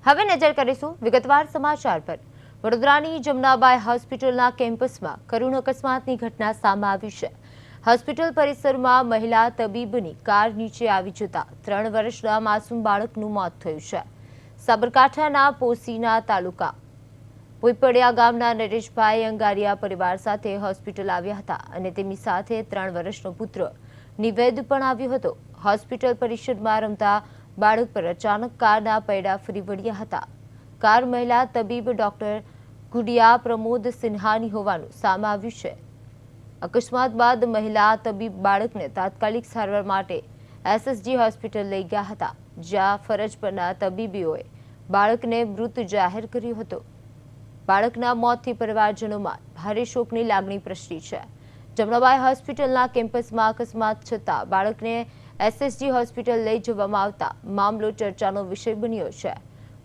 હવે નજર કરીશું વિગતવાર સમાચાર પર। વડોદરાની જમનાબાઈ હોસ્પિટલના કેમ્પસમાં કરુણ અકસ્માતની ઘટના સામે આવી છે। હોસ્પિટલ પરિસરમાં મહિલા તબીબની કાર નીચે આવી જતા 3 વર્ષના માસૂમ બાળકનું મોત થયું છે। સાબરકાંઠાના પોસીના તાલુકા પોઈપડિયા ગામના નરેશભાઈ અંગારિયા પરિવાર સાથે હોસ્પિટલ આવ્યા હતા અને તેમની સાથે 3 વર્ષનો પુત્ર નિવેદ પણ આવ્યો હતો। હોસ્પિટલ પરિસરમાં રમતા બાળક પર અચાનક કારના પૈડા ફરી વળ્યા હતા। કાર મહિલા તબીબ ડોક્ટર ગુડિયા પ્રમોદ સિન્હાની હોવાનું સામે આવ્યું છે। અકસ્માત બાદ મહિલા તબીબ બાળકને તાત્કાલિક સારવાર માટે એસએસજી હોસ્પિટલ લઈ ગયા હતા, જ્યાં ફરજ પરના તબીબોએ બાળકને મૃત જાહેર કર્યો હતો। બાળકના મોતથી પરિવારજનોમાં ભારે શોકની લાગણી પ્રસરી છે। જમનાબાઈ હોસ્પિટલના કેમ્પસમાં અકસ્માત છતાં બાળકને એસએસજી હોસ્પિટલ લઈ જવામાં આવતા મામલો ચર્ચાનો વિષય બન્યો છે।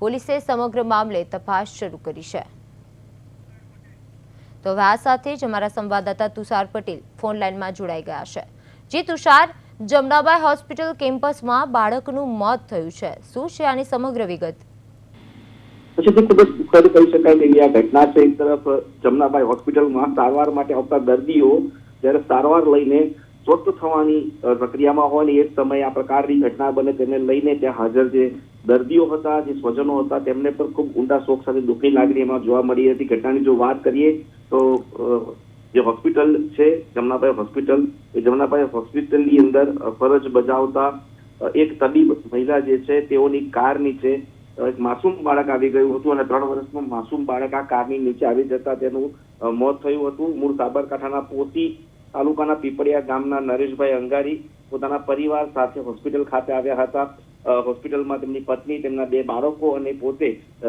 પોલીસે સમગ્ર મામલે તપાસ શરૂ કરી છે। તો આ સાથે જ અમારા સંવાદદાતા તુષાર પટેલ ફોન લાઈનમાં જોડાઈ ગયા છે। જી તુષાર, જમનાબાઈ હોસ્પિટલ કેમ્પસમાં બાળકનું મોત થયું છે, શું છે આની સમગ્ર વિગત? પછી ખૂબ જ દુઃખદ કહી શકાય તેવી આ ઘટના છે। એક તરફ જમનાબાઈ હોસ્પિટલમાં સારવાર માટે આવતા દર્દીઓ જ્યારે સારવાર લઈને સ્વસ્થ થવાની પ્રક્રિયામાં હોય ને એ જ સમયે આ પ્રકારની ઘટના બને તેને લઈને ત્યાં હાજર જે દર્દીઓ હતા, જે સ્વજનો હતા, તેમને પણ ખૂબ ઊંડા શોક સાથે દુઃખની લાગણી એમાં જોવા મળી હતી। ઘટનાની જો વાત કરીએ તો જે હોસ્પિટલ છે જમનાબાઈ હોસ્પિટલ, એ જમનાબાઈ હોસ્પિટલની અંદર ફરજ બજાવતા એક તબીબ મહિલા જે છે તેઓની કાર નીચે એક માસૂમ બાળક આવી ગયું હતું અને 3 વર્ષનું માસૂમ બાળક આ કારની નીચે આવી જતા તેનું મોત થયું હતું। મૂળ સાબરકાંઠાના પોસી તાલુકાના પીપળિયા ગામના નરેશભાઈ અંગારી પોતાના પરિવાર સાથે હોસ્પિટલ ખાતે આવ્યા હતા। હોસ્પિટલમાં તેમની પત્ની, તેમના 2 બાળકો અને પોતે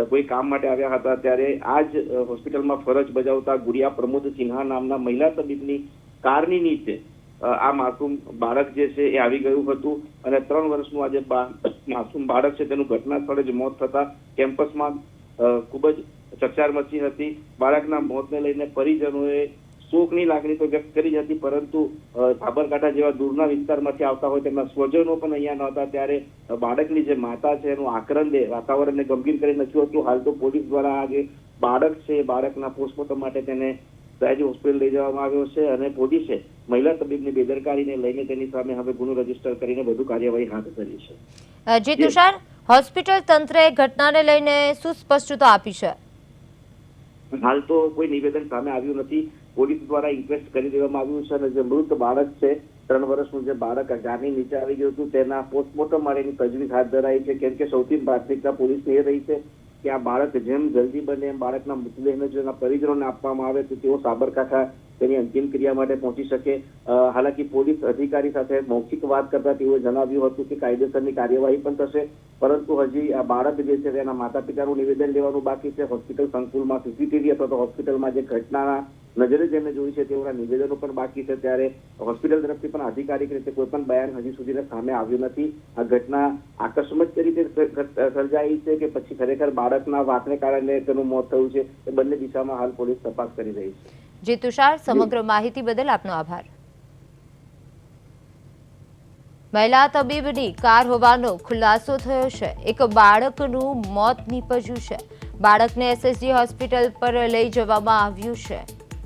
કોઈ કામ માટે આવ્યા હતા। ત્યારે આ જ હોસ્પિટલમાં ફરજ બજાવતા ગુડિયા પ્રમોદ સિન્હા નામના મહિલા તબીબની કારની નીચે આ માસૂમ બાળક જે છે એ આવી ગયું હતું અને 3 વર્ષનું આ જે માસૂમ બાળક છે તેનું ઘટના સ્થળે જ મોત થતા કેમ્પસમાં ખૂબ જ ચકચાર મચી હતી। બાળકના મોતને લઈને પરિજનોએ શોકની લાગણી તો વ્યક્ત કરી હતી, પરંતુ સાબરકાંઠા જેવા દૂરના વિસ્તારમાંથી આવતા હોય તેમના સ્વજનો પણ અહીંયા નહોતા। ત્યારે બાળકની જે માતા છે એનું આક્રંદે વાતાવરણને ગંભીર કરી નાખ્યું હતું। હાલ તો પોલીસ દ્વારા આ જે બાળક છે એ બાળકના પોસ્ટમોર્ટમ માટે તેને સયાજી હોસ્પિટલ લઈ જવામાં આવ્યો છે અને પોલીસે મહિલા તબીબની બેદરકારીને લઈને તેની સામે હવે ગુનો રજીસ્ટર કરીને વધુ કાર્યવાહી હાથ ધરી છે। જી તુષાર, હોસ્પિટલ તંત્રએ ઘટનાને લઈને શું સ્પષ્ટતા આપી છે? હાલ તો કોઈ નિવેદન સામે આવ્યું નથી। પોલીસ દ્વારા ઇન્ક્વેસ્ટ કરી દેવામાં આવ્યું છે અને જે મૃત બાળક છે 3 વર્ષનું જે બાળક ગારની નીચે આવી ગયું હતું તેના પોસ્ટમોર્ટમ માટેની તજવીજ હાથ ધરાઈ છે। કેમ કે સૌથી પ્રાથમિકતા પોલીસની એ રહી છે કે આ બાળક જેમ જલ્દી બને એમ બાળકના મૃતદેહને જો એના પરિજનોને આપવામાં આવે તો તેઓ સાબરકાંઠા તેની અંતિમ ક્રિયા માટે પહોંચી શકે। હાલાકી પોલીસ અધિકારી સાથે મૌખિક વાત કરતા તેઓએ જણાવ્યું હતું કે કાયદેસરની કાર્યવાહી પણ થશે, પરંતુ હજી આ બાળક જે છે તેના માતા પિતાનું નિવેદન લેવાનું બાકી છે। હોસ્પિટલ સંકુલમાં સીસીટીવી અથવા તો હોસ્પિટલમાં જે ઘટનાના નજરે જેમને જોઈ છે તેઓના નિવેદનો પણ બાકી છે। ત્યારે હોસ્પિટલ તરફથી પણ આધિકારિક રીતે કોઈ પણ બયાન હજી સુધી સામે આવ્યું નથી। આ ઘટના આકસ્મિક રીતે સર્જાઈ છે કે પછી ખરેખર બાળકના વાતને કારણે તેનું મોત થયું છે, એ બંને દિશામાં હાલ પોલીસ તપાસ કરી રહી છે। જી તુષાર, સમગ્ર માહિતી બદલ આપનો આભાર। મહિલા તબીબની કાર હોવાનો ખુલાસો થયો છે। એક બાળકનું મોત નીપજ્યું છે। બાળકને એસએસજી હોસ્પિટલ પર લઈ જવામાં આવ્યું છે।